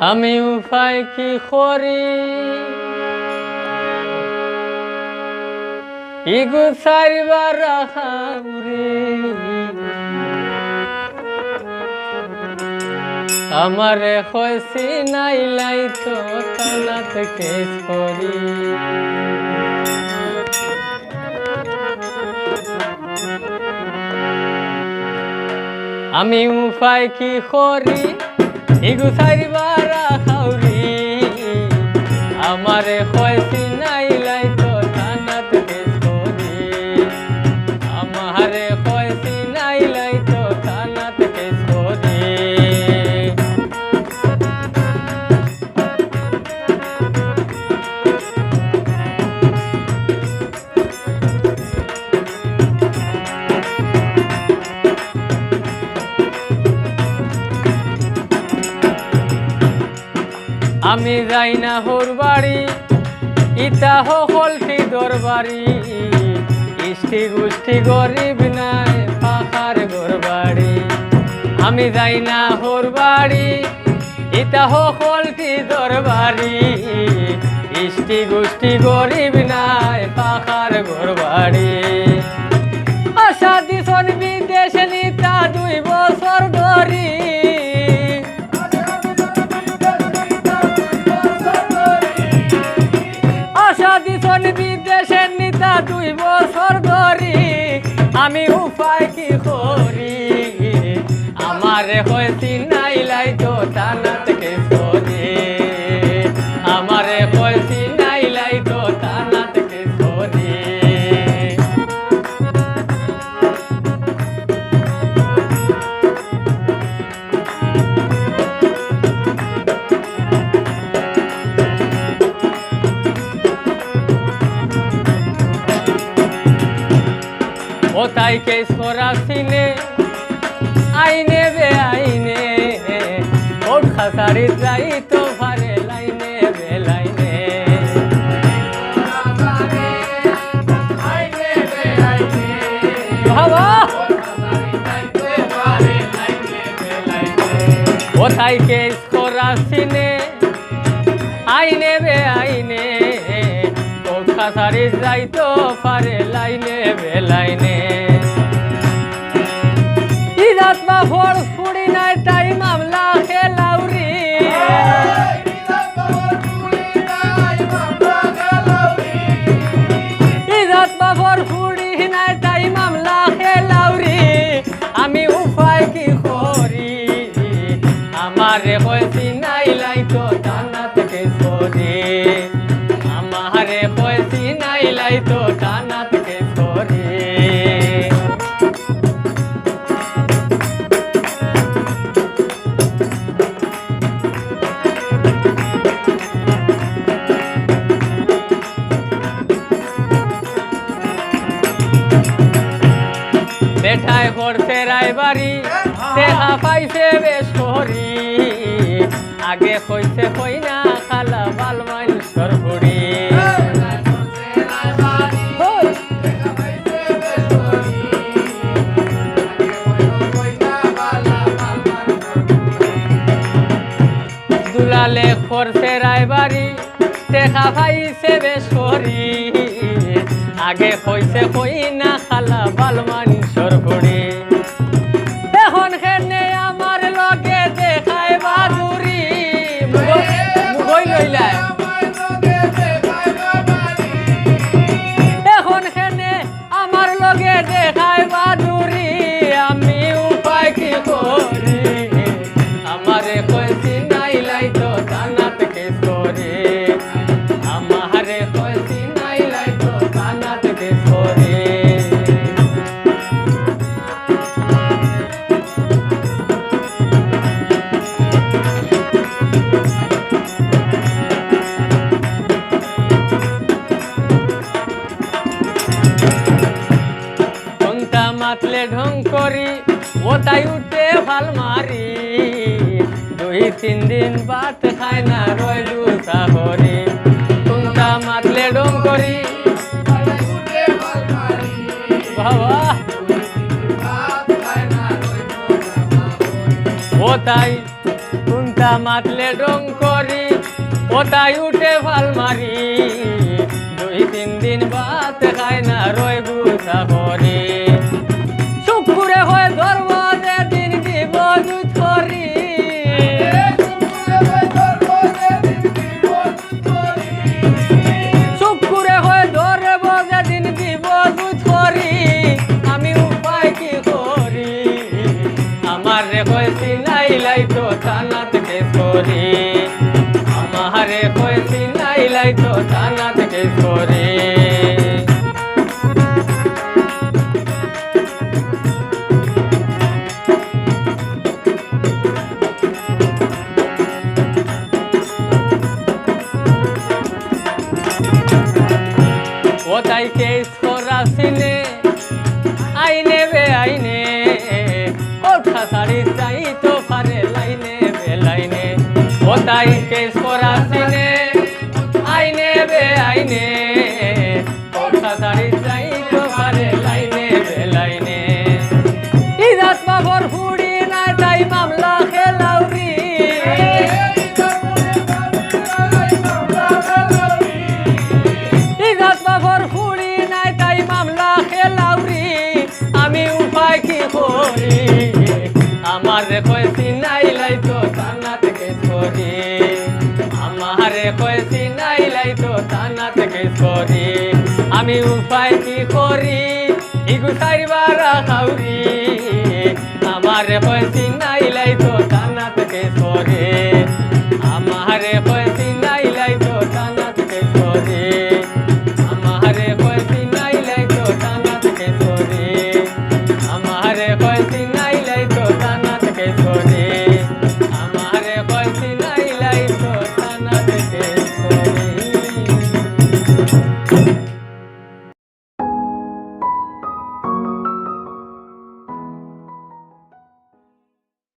আমি উপায় কি করি ইগু সারিবার রাখাউরি আমারে কইছি নাইলাই তো কানাত কেস করি আমি উপায় কি করি ইগু সারিবার রাখাউরি আমারে কইছি নাইলাই তো কানাত কেস করি আমারে কইছি নাইলাই তো কানাত কেস করি আমি যাই না হোর বাড়ি ইতা হলটি দরবারি ইষ্টি গুষ্টি গরিব নাই পাখার ঘর বাড়ি আমি যাই না হোর বাড়ি ইতা হলটি দরবারি ইষ্টি গুষ্টি গরিব নাই পাখার ঘর বাড়ি আশা দিছন বিদেশে নিতা 2 বছর ধরি বিদেশের নিতা 2 বছর ধরি আমি উপায় কি করি আমারে হইছি নাইলাই তো টানাত কেস করি আমারে হইছি নাইলাই তো টানাত কেস করি ওতাই কেস করা সিনে আইনে বে আইনে ওট খাসারি যাই তো পারে লাইনে বে লাইনে ওতাই কেস করা সিনে আইনে বে আইনে খাসারি যাই তো পারে লাইনে বে লাইনে ইজাত বা ফোর ফুড়ি নাই তাই মামলা খেলাউরি ইজাত বা ফোর ফুড়ি নাই তাই মামলা খেলাউরি আমি উপায় কি করি আমারে হইছি নাইলাই তো টানাত কেস করি আমারে কইছি নাইলাই তো টানাত কেস করি বেঠায় করছে রায়বাড়ি দেখা পাইছে বেশ করি আগে কইছে কই না খালা বাল মানুষের বুড়ি দুলালে করছে রায়বাড়ি দেখা পাইছে বেশ করি আগে কইছে কই না খালা বাল মানুষের বুড়ি এখন খেনে আমার লগে দেখায় বাদুরি মুগই লইলা এখন খেনে আমার লগে দেখায় বাদুরি আমি উপায় কি করি আমারে কইছি নাইলাই তো টানাত কেস করি আমারে কইছি নাইলাই তো টানাত কেস করি মাতলে ঢং করি ওটাই উঠে ভাল মারি 2-3 দিন ভাত খায় না রইলু সাহরি কোনটা মাতলে ঢং করি বাবা কোথায় ওটা মাতলে ডং করি ওটাই উঠে ভাল মারি 2-3 দিন ভাত খায় না রয় গুছা করি শুকুরে হয় ধর্ম যেদিন দিব দুধ করি শুকুরে হয় ধরব যেদিন দিব দুধ করি আমি উপায় কি করি আমার রে কইছি নাইলাই তো থানাত কেস করি আমারে কইছি নাইলাই তো থানাত কেস করি ওটাই কেস করা সিনে আইনে বে আইনে ওঠা শাড়ি চাই তো পারে লাইনে বে লাইনে ওটাই কেস করা সিনে আইনে বে আইনে ওঠা শাড়ি চাই তো পারে লাইনে বে লাইনে ইজাত বাবর ফুড়ি নাই তাই মামলা খেলাউরি ইজাত বাবর ফুড়ি নাই তাই মামলা খেলাউরি আমি উপায় কি করি আমারে কইছি নাইলাই তো থানাত কেস করি আমারে কইছি নাইলাই তো থানাত কেস করি আমি উপায় কি করি ইগু সাইবার খাউরি আমারে কইছি নাইলাই তো থানাত কেস করি আমারে কইছি নাইলাই তো থানাত কেস করি আমারে কইছি নাইলাই তো থানাত কেস করি আমারে কইছি নাইলাই তো থানাত কেস করি আমারে কইছি নাইলাই তো থানাত কেস করি